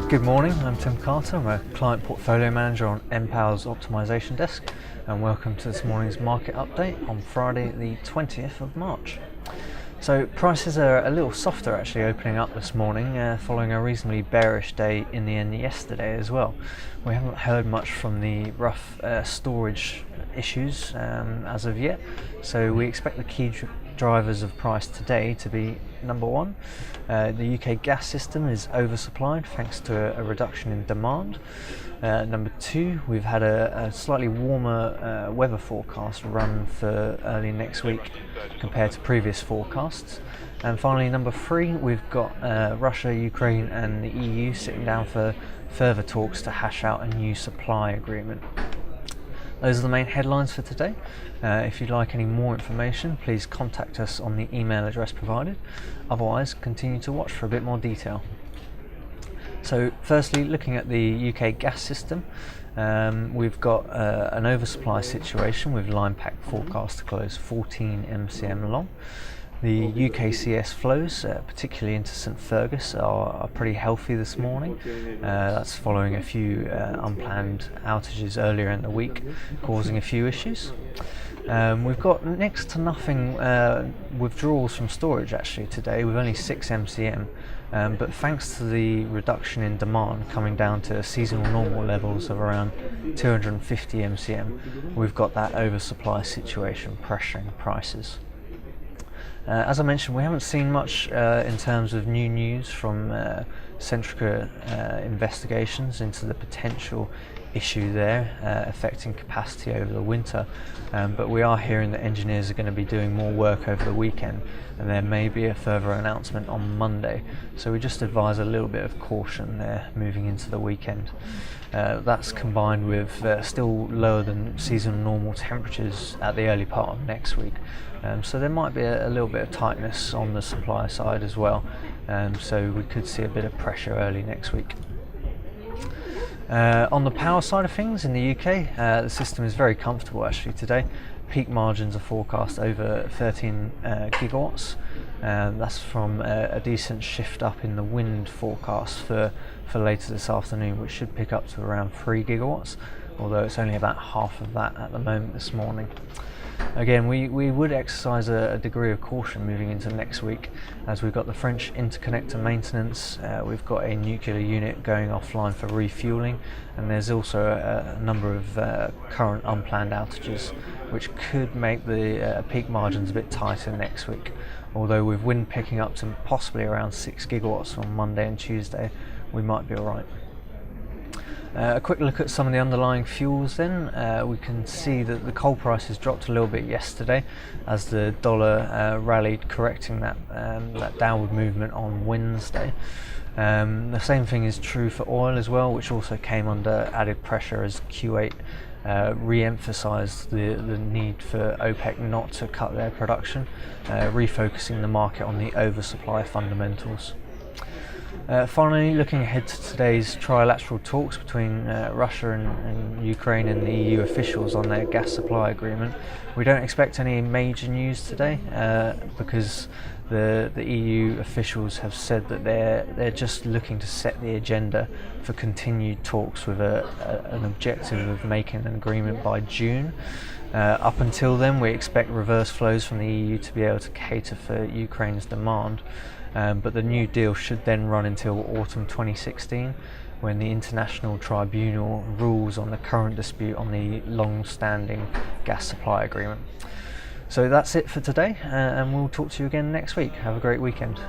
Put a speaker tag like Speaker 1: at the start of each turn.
Speaker 1: Good morning, I'm Tim Carter. I'm a Client Portfolio Manager on npower's Optimisation Desk, and welcome to this morning's market update on Friday the 20th of March. So prices are a little softer actually opening up this morning, following a reasonably bearish day in the end yesterday as well. We haven't heard much from the rough storage issues as of yet, so we expect the key drivers of price today to be: number one, the UK gas system is oversupplied thanks to a reduction in demand. Number two, we've had a slightly warmer weather forecast run for early next week compared to previous forecasts. And finally, number three, we've got Russia, Ukraine and the EU sitting down for further talks to hash out a new supply agreement. Those are the main headlines for today. If you'd like any more information, please contact us on the email address provided. Otherwise, continue to watch for a bit more detail. So firstly, looking at the UK gas system, we've got an oversupply situation with line pack forecast to close 14 MCM long. The UKCS flows, particularly into St Fergus, are pretty healthy this morning. That's following a few unplanned outages earlier in the week, causing a few issues. We've got next to nothing withdrawals from storage actually today, with only 6 MCM, but thanks to the reduction in demand coming down to seasonal normal levels of around 250 MCM, we've got that oversupply situation pressuring prices. As I mentioned, we haven't seen much in terms of new news from Centrica investigations into the potential issue there affecting capacity over the winter, but we are hearing that engineers are going to be doing more work over the weekend, and there may be a further announcement on Monday, so we just advise a little bit of caution there moving into the weekend. That's combined with still lower than seasonal normal temperatures at the early part of next week, so there might be a little bit of tightness on the supply side as well, so we could see a bit of pressure early next week. On the power side of things in the UK, the system is very comfortable actually today. Peak margins are forecast over 13 gigawatts. That's from a decent shift up in the wind forecast for later this afternoon, which should pick up to around 3 gigawatts, although it's only about half of that at the moment this morning. Again, we would exercise a degree of caution moving into next week, as we've got the French interconnector maintenance, we've got a nuclear unit going offline for refueling, and there's also a number of current unplanned outages which could make the peak margins a bit tighter next week. Although with wind picking up to possibly around 6 gigawatts on Monday and Tuesday, we might be alright. A quick look at some of the underlying fuels then. We can see that the coal prices dropped a little bit yesterday as the dollar rallied, correcting that downward movement on Wednesday. The same thing is true for oil as well, which also came under added pressure as Q8 re-emphasised the need for OPEC not to cut their production, refocusing the market on the oversupply fundamentals. Finally, looking ahead to today's trilateral talks between Russia and Ukraine and the EU officials on their gas supply agreement, we don't expect any major news today because the EU officials have said that they're just looking to set the agenda for continued talks with an objective of making an agreement by June. Up until then, we expect reverse flows from the EU to be able to cater for Ukraine's demand. But the new deal should then run until autumn 2016, when the International Tribunal rules on the current dispute on the long-standing gas supply agreement. So that's it for today, and we'll talk to you again next week. Have a great weekend.